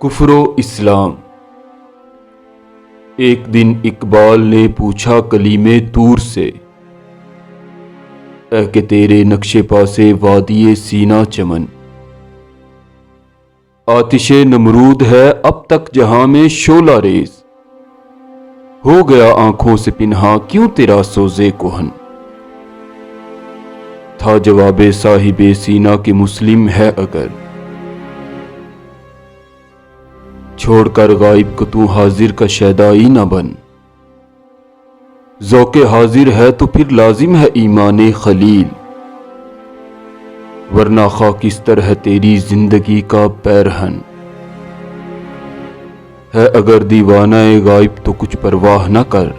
कुफ्र इस्लाम। एक दिन इकबाल ने पूछा कलीमे तूर से, ऐ के तेरे नक्शे पासे वादिये सीना चमन। आतिशे नमरूद है अब तक जहां में शोला रेज, हो गया आंखों से पिन्हा क्यों तेरा सोजे कोहन। था जवाबे साहिबे सीना के मुस्लिम है अगर, छोड़कर गायब को तू हाजिर का शैदाई न बन। ज़ौक़े हाजिर है तो फिर लाजिम है ईमाने खलील, वरना खाकिस्तर है तेरी जिंदगी का पैरहन। है अगर दीवाना गायब तो कुछ परवाह न कर,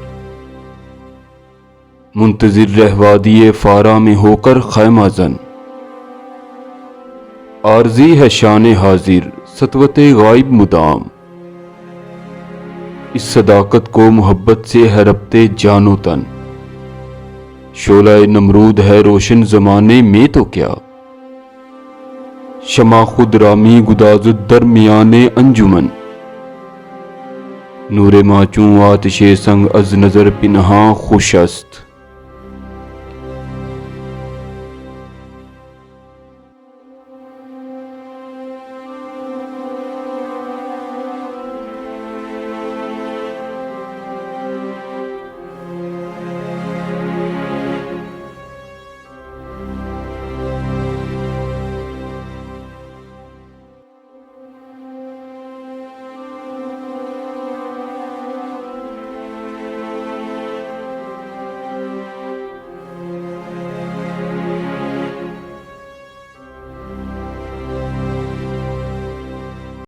मुंतजिर रहवा दिए फारा में होकर खैमाजन। आरजी है शान हाजिर सतवते गायब मुदाम, इस सदाकत को मोहब्बत से है रब्ते जानो तन। शोला नमरूद है रोशन जमाने में तो क्या, शमा खुद रामी गुदाजुद दरमियाने अंजुमन। नूरे माचू आतिशे संग अज नजर पिन्हा खुशस्त,